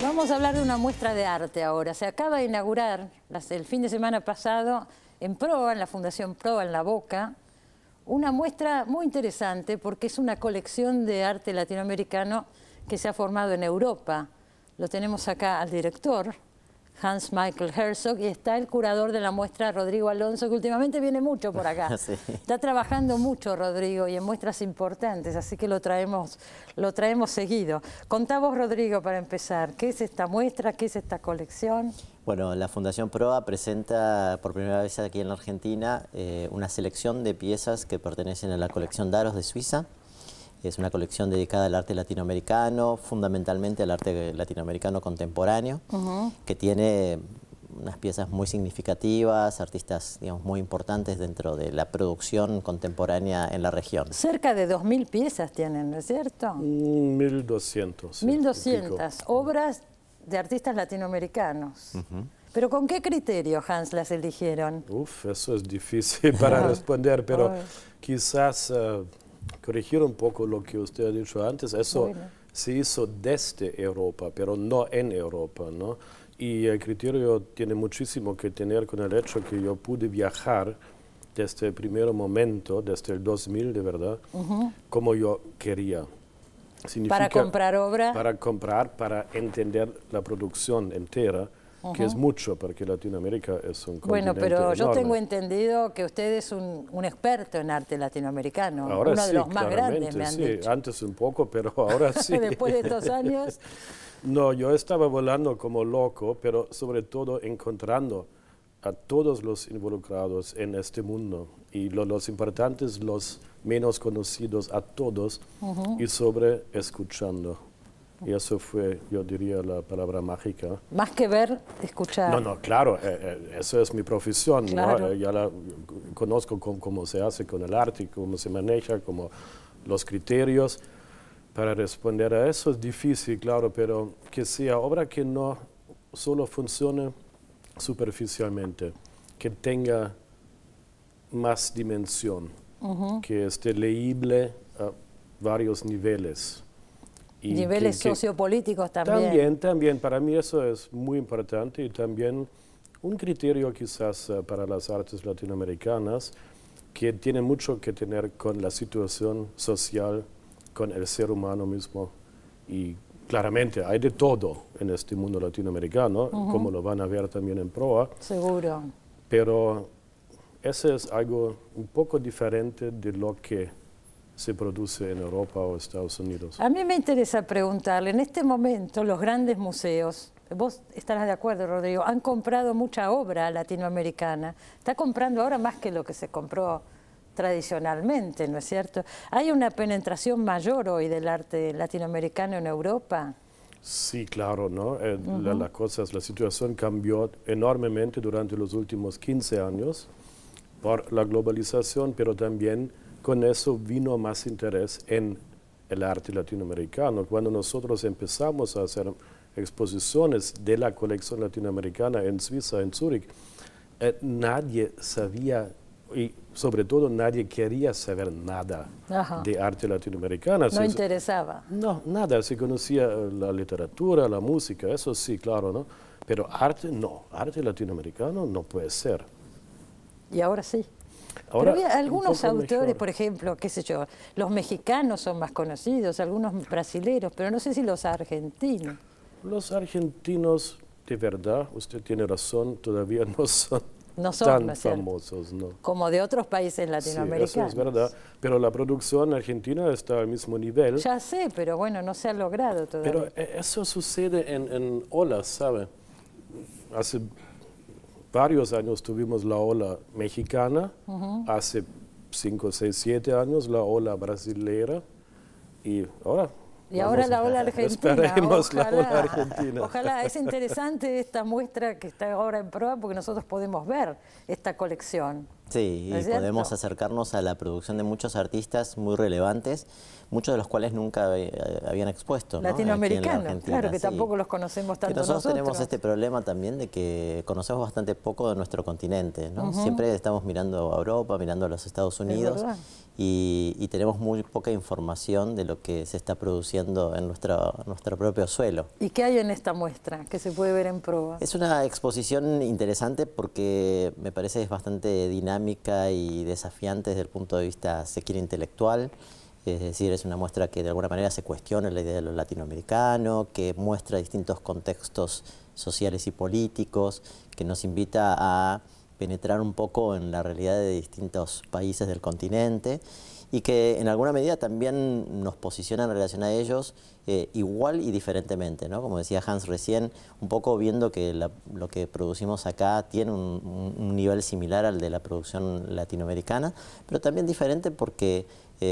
Vamos a hablar de una muestra de arte ahora. Se acaba de inaugurar el fin de semana pasado en Proa, en la Fundación Proa, en La Boca, una muestra muy interesante porque es una colección de arte latinoamericano que se ha formado en Europa. Lo tenemos acá al director, Hans Michael Herzog, y está el curador de la muestra, Rodrigo Alonso, que últimamente viene mucho por acá. Sí. Está trabajando mucho, Rodrigo, y en muestras importantes, así que lo traemos seguido. Contá vos, Rodrigo, para empezar, ¿qué es esta muestra? ¿Qué es esta colección? Bueno, la Fundación Proa presenta por primera vez aquí en la Argentina una selección de piezas que pertenecen a la colección Daros de Suiza. Es una colección dedicada al arte latinoamericano, fundamentalmente al arte latinoamericano contemporáneo, que tiene unas piezas muy significativas, artistas, digamos, muy importantes dentro de la producción contemporánea en la región. Cerca de 2.000 piezas tienen, ¿no es cierto? 1.200. 1.200 obras de artistas latinoamericanos. ¿Pero con qué criterio, Hans, las eligieron? Eso es difícil para responder, pero quizás corregir un poco lo que usted ha dicho antes. Eso se hizo desde Europa, pero no en Europa, ¿no? Y el criterio tiene muchísimo que tener con el hecho que yo pude viajar desde el primer momento, desde el 2000 de verdad, como yo quería. Significa ¿Para comprar obra? Para comprar, para entender la producción entera, que es mucho, porque Latinoamérica es un continente Bueno, pero yo enorme. tengo entendido que usted es un experto en arte latinoamericano, Ahora uno de sí, los más grandes, me han dicho. Antes un poco, pero ahora sí. Después de estos años. No, yo estaba volando como loco, pero sobre todo encontrando a todos los involucrados en este mundo, y los importantes, los menos conocidos, a todos, y sobre escuchando. Y eso fue, yo diría, la palabra mágica. Más que ver, escuchar. No, claro, eso es mi profesión, claro. ¿no? Ya la conozco cómo se hace con el arte, cómo se maneja, como los criterios. Para responder a eso es difícil, claro, pero que sea obra que no solo funcione superficialmente, que tenga más dimensión, que esté leíble a varios niveles. Y niveles sociopolíticos también. También, para mí eso es muy importante, y también un criterio quizás para las artes latinoamericanas que tiene mucho que tener con la situación social, con el ser humano mismo. Y claramente hay de todo en este mundo latinoamericano, como lo van a ver también en Proa. Seguro. Pero eso es algo un poco diferente de lo que se produce en Europa o Estados Unidos. A mí me interesa preguntarle, en este momento los grandes museos, vos estarás de acuerdo, Rodrigo, han comprado mucha obra latinoamericana. Está comprando ahora más que lo que se compró tradicionalmente, ¿no es cierto? ¿Hay una penetración mayor hoy del arte latinoamericano en Europa? Sí, claro, ¿no? La situación cambió enormemente durante los últimos 15 años por la globalización, pero también con eso vino más interés en el arte latinoamericano. Cuando nosotros empezamos a hacer exposiciones de la colección latinoamericana en Suiza, en Zúrich, nadie sabía, y sobre todo nadie quería saber nada de arte latinoamericana. No interesaba. No, nada. Se conocía la literatura, la música, eso sí, claro, ¿no? Pero arte no, arte latinoamericano no puede ser. Y ahora sí. Ahora, pero había algunos autores, mejor. Por ejemplo, qué sé yo, los mexicanos son más conocidos, algunos brasileros, pero no sé si los argentinos. Los argentinos, de verdad, usted tiene razón, todavía no son tan famosos, ¿no? Como de otros países latinoamericanos. Sí, eso es verdad, pero la producción argentina está al mismo nivel. Ya sé, pero bueno, no se ha logrado todavía. Pero eso sucede en olas, ¿sabe? Hace varios años tuvimos la ola mexicana, hace 5, 6, 7 años la ola brasilera, y ahora... Y ahora la ola argentina. Esperemos la ola argentina. Ojalá, es interesante esta muestra que está ahora en Proa porque nosotros podemos ver esta colección. Sí, ¿Es y podemos cierto? acercarnos a la producción de muchos artistas muy relevantes, muchos de los cuales nunca habían expuesto, ¿no? Aquí en la Latinoamericanos, Argentina, claro, que sí. tampoco los conocemos Que tanto nosotros tenemos nosotros. este problema también de que conocemos bastante poco de nuestro continente, ¿no? Siempre estamos mirando a Europa, mirando a los Estados Unidos y tenemos muy poca información de lo que se está produciendo en nuestro propio suelo. ¿Y qué hay en esta muestra que se puede ver en Proa? Es una exposición interesante porque me parece es bastante dinámica y desafiante desde el punto de vista, se quiere, intelectual. Es decir, es una muestra que de alguna manera se cuestiona la idea de lo latinoamericano, que muestra distintos contextos sociales y políticos, que nos invita a penetrar un poco en la realidad de distintos países del continente y que en alguna medida también nos posiciona en relación a ellos igual y diferentemente, ¿no? Como decía Hans recién, un poco viendo que lo que producimos acá tiene un nivel similar al de la producción latinoamericana, pero también diferente porque,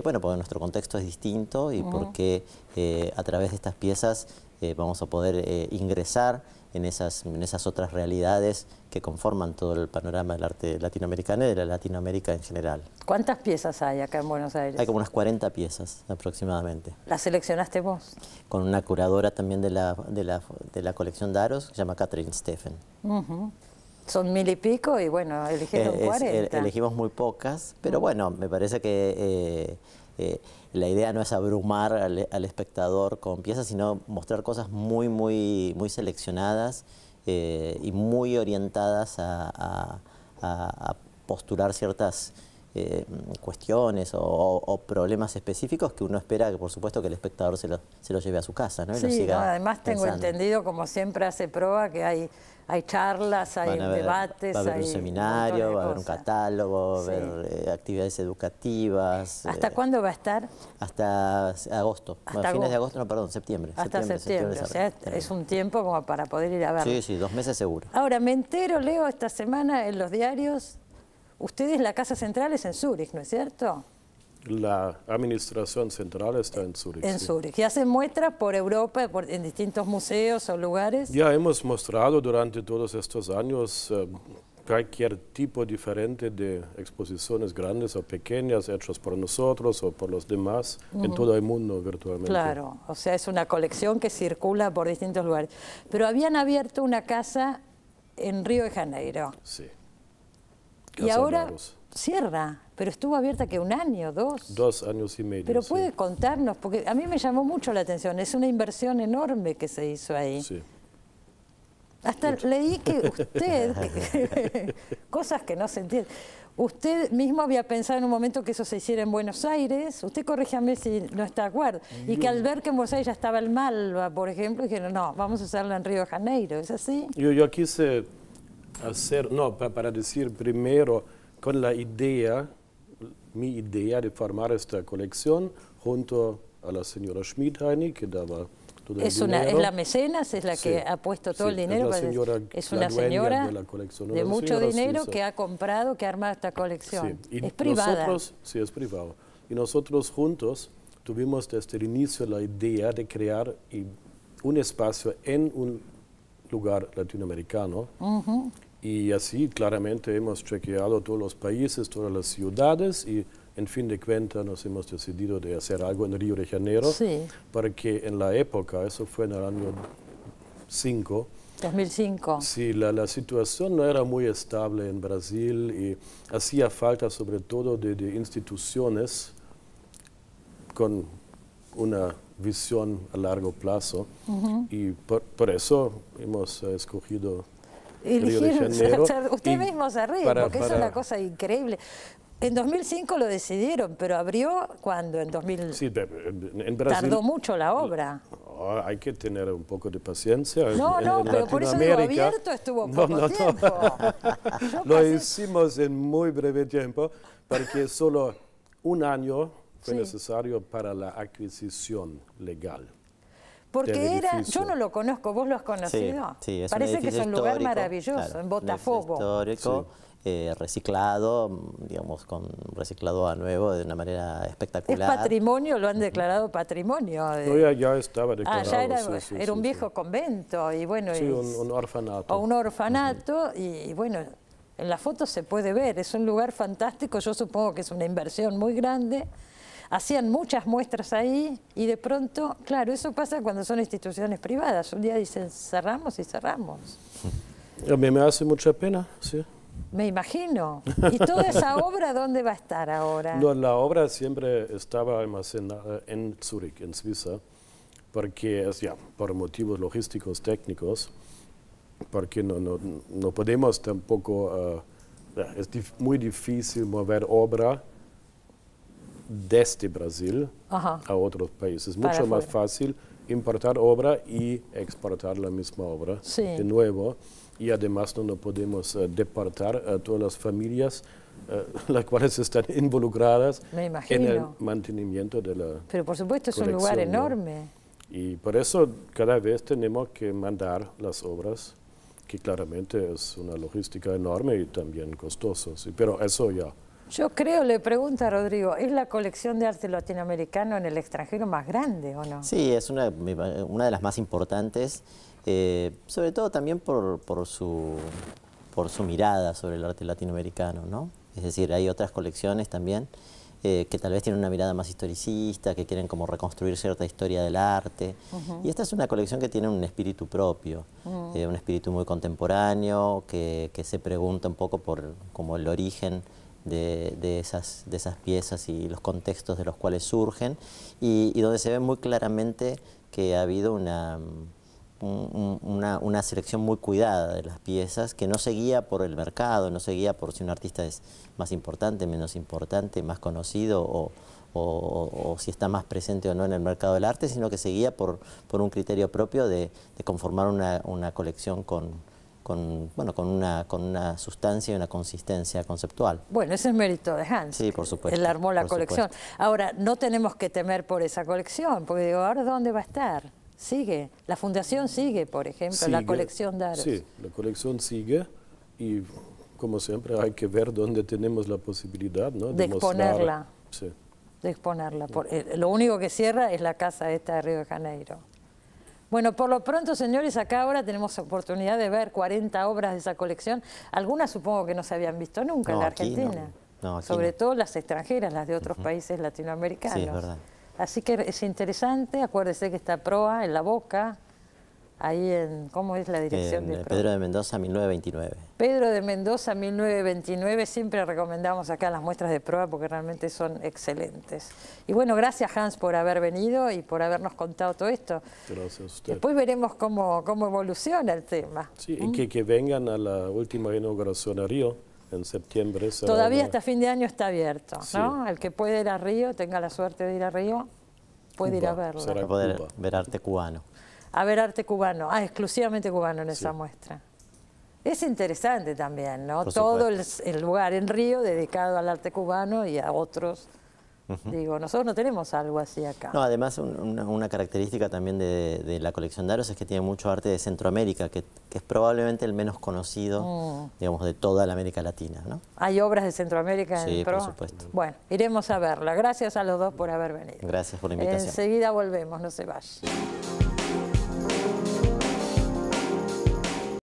bueno, porque nuestro contexto es distinto y porque a través de estas piezas vamos a poder ingresar en esas otras realidades que conforman todo el panorama del arte latinoamericano y de la Latinoamérica en general. ¿Cuántas piezas hay acá en Buenos Aires? Hay como unas 40 piezas aproximadamente. ¿Las seleccionaste vos? Con una curadora también de la colección Daros, que se llama Catherine Steffen. Son 1000 y pico y bueno, eligieron 40. Elegimos muy pocas, pero bueno, me parece que la idea no es abrumar al espectador con piezas, sino mostrar cosas muy seleccionadas y muy orientadas a postular ciertas cuestiones o problemas específicos que uno espera que, por supuesto, que el espectador se lo lleve a su casa, ¿no? Y lo Sí, siga además tengo pensando. entendido, como siempre hace Proa, que hay charlas, hay debates, va a haber hay un seminario, montón de va a haber un cosas. catálogo, va a Sí. haber actividades educativas. ¿Hasta cuándo va a estar? Hasta agosto. Hasta Bueno, fines de agosto. agosto, no, perdón, septiembre. Hasta septiembre, o sea, es un tiempo como para poder ir a verlo. Sí, sí, 2 meses seguro. Ahora, me entero, leo esta semana en los diarios, ustedes, la Casa Central es en Zúrich, ¿no es cierto? La administración central está en Zúrich. En sí. Zúrich. Y hacen muestras por Europa, en distintos museos o lugares. Ya hemos mostrado durante todos estos años cualquier tipo diferente de exposiciones grandes o pequeñas hechas por nosotros o por los demás en todo el mundo virtualmente. Claro, o sea, es una colección que circula por distintos lugares. Pero habían abierto una casa en Río de Janeiro. Sí. Y Casa ahora Daros. cierra, pero estuvo abierta que 1 año, 2. 2 años y medio. Pero sí. puede contarnos, porque a mí me llamó mucho la atención, es una inversión enorme que se hizo ahí. Sí. Hasta leí que usted, cosas que no se entienden, usted mismo había pensado en un momento que eso se hiciera en Buenos Aires, usted corríjame si no está de acuerdo, y que al ver que en Buenos Aires ya estaba el Malva, por ejemplo, dijeron, no, vamos a hacerlo en Río de Janeiro, ¿es así? Yo quise hacer, no, para decir primero, con la idea, mi idea de formar esta colección junto a la señora Schmidheiny, que daba todo el dinero. ¿Es la mecenas? ¿Es la que Sí, ha puesto todo el sí, dinero? es la señora, Es la una dueña señora de la colección, de una mucho señora dinero suiza. que ha comprado, que ha armado esta colección. Sí, y es privada. sí, es privado. Y nosotros juntos tuvimos desde el inicio la idea de crear un espacio en un lugar latinoamericano. Y así claramente hemos chequeado todos los países, todas las ciudades y en fin de cuentas nos hemos decidido de hacer algo en Río de Janeiro. Sí. Porque en la época, eso fue en el año 2005. sí, la situación no era muy estable en Brasil y hacía falta sobre todo de instituciones con una visión a largo plazo y por eso hemos escogido Río de Janeiro. Usted mismo se ríe, porque es una cosa increíble. En 2005 lo decidieron, pero abrió cuando en 2000. Sí, en Brasil tardó mucho la obra. Hay que tener un poco de paciencia. No, pero por eso digo, abierto estuvo poco tiempo. Lo hicimos en muy breve tiempo, porque solo 1 año fue necesario para la adquisición legal. Porque yo no lo conozco, ¿vos lo has conocido? Sí, es Parece que es un lugar maravilloso, claro, en Botafogo. Histórico, reciclado, digamos, reciclado a nuevo de una manera espectacular. Es patrimonio, lo han declarado patrimonio. No, ya estaba declarado. Ya era un viejo convento y bueno. Sí, un orfanato. O un orfanato y bueno, En la foto se puede ver, es un lugar fantástico, yo supongo que es una inversión muy grande. Hacían muchas muestras ahí y de pronto, claro, eso pasa cuando son instituciones privadas. Un día dicen cerramos y cerramos. A mí me hace mucha pena, sí. Me imagino. ¿Y toda esa obra dónde va a estar ahora? No, la obra siempre estaba almacenada en Zúrich, en Suiza, porque por motivos logísticos técnicos, porque no podemos tampoco, es muy difícil mover obra desde Brasil a otros países. Es mucho más fácil importar obra y exportar la misma obra de nuevo. Y además no podemos deportar a todas las familias las cuales están involucradas en el mantenimiento de la Pero por supuesto es un lugar enorme. ¿No? Y por eso cada vez tenemos que mandar las obras, que claramente es una logística enorme y también costosa. ¿Sí? Pero eso ya. Yo creo, le pregunto a Rodrigo, ¿es la colección de arte latinoamericano en el extranjero más grande o no? Sí, es una de las más importantes, sobre todo también por su mirada sobre el arte latinoamericano, ¿no? Es decir, hay otras colecciones también que tal vez tienen una mirada más historicista, que quieren como reconstruir cierta historia del arte. Y esta es una colección que tiene un espíritu propio, un espíritu muy contemporáneo, que se pregunta un poco por como el origen de esas piezas y los contextos de los cuales surgen, y donde se ve muy claramente que ha habido una selección muy cuidada de las piezas, que no se guía por el mercado, no se guía por si un artista es más importante, menos importante, más conocido o si está más presente o no en el mercado del arte, sino que se guía por un criterio propio de conformar una colección con una sustancia y una consistencia conceptual. Bueno, ese es mérito de Hans. Sí, por supuesto. Él armó la colección. Ahora, no tenemos que temer por esa colección, porque digo, ¿ahora dónde va a estar? Sigue. La fundación sigue, por ejemplo, la colección de Daros. Sí, la colección sigue y, como siempre, hay que ver dónde tenemos la posibilidad, ¿no? de exponerla. Sí. De exponerla. Lo único que cierra es la casa esta de Río de Janeiro. Bueno, por lo pronto, señores, acá ahora tenemos oportunidad de ver 40 obras de esa colección. Algunas supongo que no se habían visto nunca en la Argentina. No, sobre todo las extranjeras, las de otros países latinoamericanos. Sí, es verdad. Así que es interesante, acuérdese que está Proa en La Boca, ahí en, ¿cómo es la dirección de Proa? Pedro de Mendoza, 1929. Pedro de Mendoza, 1929, siempre recomendamos acá las muestras de Proa porque realmente son excelentes. Y bueno, gracias Hans por haber venido y por habernos contado todo esto. Gracias a usted. Después veremos cómo evoluciona el tema. Sí, y que vengan a la última inauguración a Río. En septiembre. Todavía hasta fin de año está abierto, ¿no? El que puede ir a Río, tenga la suerte de ir a Río, puede ir a verlo. Para poder ver arte cubano. A ver arte cubano, exclusivamente cubano en esa muestra. Es interesante también, ¿no? Todo el lugar en Río dedicado al arte cubano y a otros. Digo, nosotros no tenemos algo así acá. No, además una característica también de la colección Daros es que tiene mucho arte de Centroamérica, que es probablemente el menos conocido, digamos, de toda la América Latina, ¿no? ¿Hay obras de Centroamérica en el Proa? Sí, por supuesto. Bueno, iremos a verla. Gracias a los dos por haber venido. Gracias por la invitación. Enseguida volvemos, no se vayan.